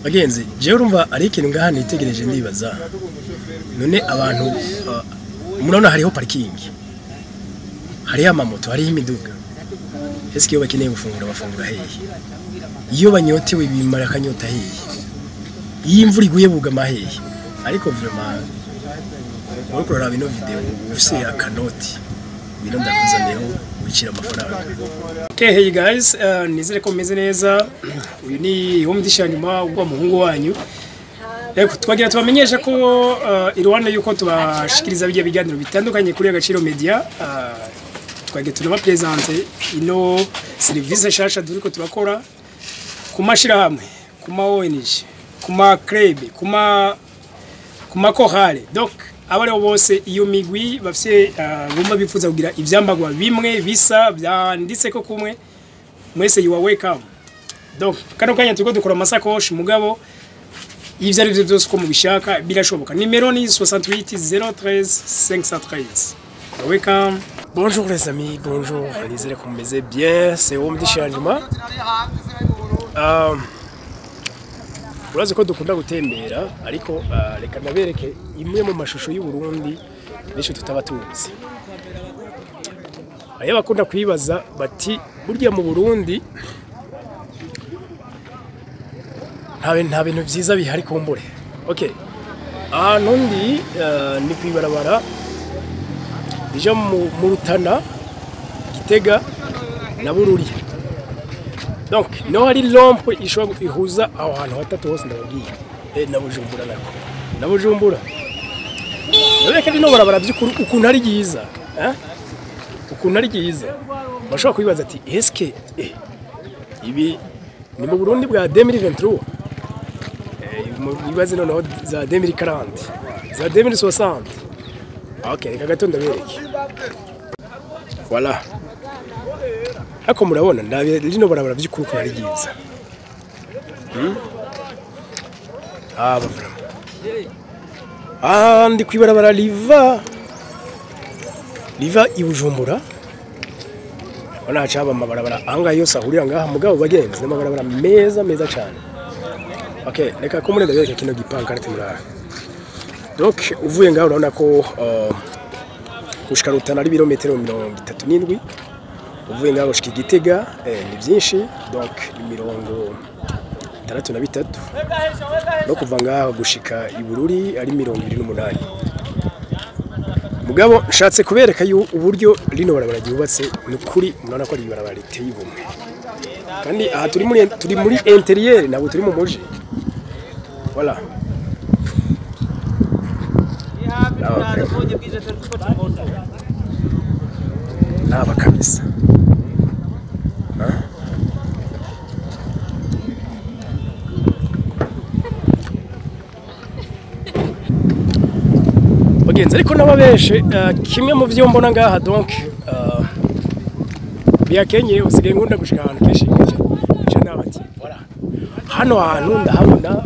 bagenzi je urumva ari ikintu ngaha nitegereje ndibaza none abantu murabona hariho parking hariho amamoto hariho imiduga ese iyo bakeneye gufungura bafungura hehe iyo banyotewe bimara akanyota hehe iyo imvura iguye bugama hehe ariko vraiment uriko uraraba ino video ufise akanoti bino ndakuzaniyeho wicira amafaranga. Okay, hey guys, nizere ko meze neza. Uyu ni home dishanyuma ubwo muhungu wanyu. Eko twagira tubamenyesha ko iruhande yuko tubashikiriza bijya biganiro bitandukanye kuri Agaciro Media, twagira turaba presenter ino service shasha duriko turakora ku mashirahamwe, ku ma ONG, ku ma club, ku ma chorale. Donc abari bose iyo migwi bafise bumba bifuza kugira ivyambagwa bimwe bisa byanditse ko kumwe mwese you are welcome. Donc kano kanya turiko dukora amasakoshi mugabo ivyo ari byo byose ko mubishaka birashoboka. Numero ni 68 013 513. Welcome. Bonjour les amis, bonjour. Nizere ko mumeze bien, c'est home dishanyuma. Urazi ko dukunda gutembera ariko reka nabereke imwe mu mashusho y'u Burundi nisho tutabatuzi. Aya bakunda kwibaza bati burya mu Burundi nta bintu vyiza bihari kumbure. Okay. Nundi ni kwibarabara bija mu Rutana, Gitega na Bururi. Donc no hari lompo ishobora ihuza aho hantu hatatu hose ndababwiye na Bujumbura nako na Bujumbura nabeka rino barabara by'ukuri ukuntu ari giza ukuntu ari giza bashobora kwibaza ati eske ibi ni mu Burundi bwa 2023 ibaze noneho za 2040 za 2060. Okay, reka gato ndabereke. Voilà. Ako murabona ndabe rino barabara by'ukuri ko ari giza. Bavura. Ndi kwibarabara liva i Bujumbura. Ona hacaba amabarabara anga yose ahurira ngaha mugabo bagenzi n'amabarabara meza cyane. Okay, reka ko murenda bereka kino gipankarte murara. Donc uvuye ngaho urabona ko gushika Rutana ari birometero 37. Uvuye ngaho gushika Gitega ni byinshi, donc 63 no kuva ngaho gushika i Bururi ari 28. Mugabo nshatse kubereka uburyo rino barabara ryubatse n'ukuri murana ko ari barabara riteye ubumwe. Kandi aha turi muri interieur nabo turi mu muji. Voilà. Naba kabisa. Bagenzi ariko nababeshe kimwe mu byo mbona ngaha donc biyakenye usigaye ngunda gushika ahantu keshi nje nabati voilà hano hantu ndahabona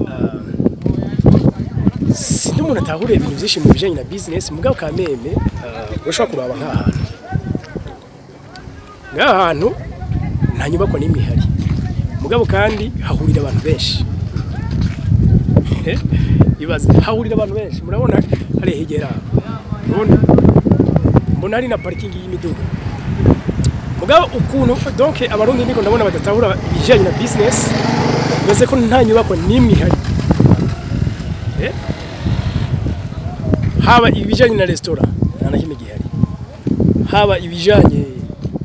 sindi umuntu atahuriye ibintu byinshi mu bijanye na business mugabo kameme ushaka kuraba nk'ahantu nta nyubako n'imwe ihari mugabo kandi hahurira abantu benshi. Ibaze hahurira abantu benshi murabona hari hegera mbona hari na parking y'imiduga mugabo ukuntu donc abarundi ndiko ndabona badatahura ibijanye na business bese ko nta nyubako n'imwe ihari. Haba ibijanye na restaurant nta na kimwe gihari, haba ibijanye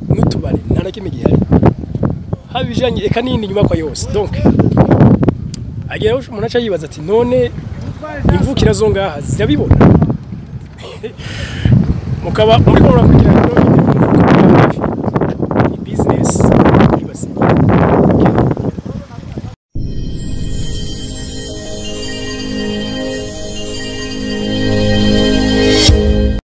n'utubari nta na kimwe gihari, haba ibijanye eka n'indi nyubako yose. Donc agera umuntu aca yibaza ati none imvukira zo ngaha zirabibona mukaba muri ko murakurikirana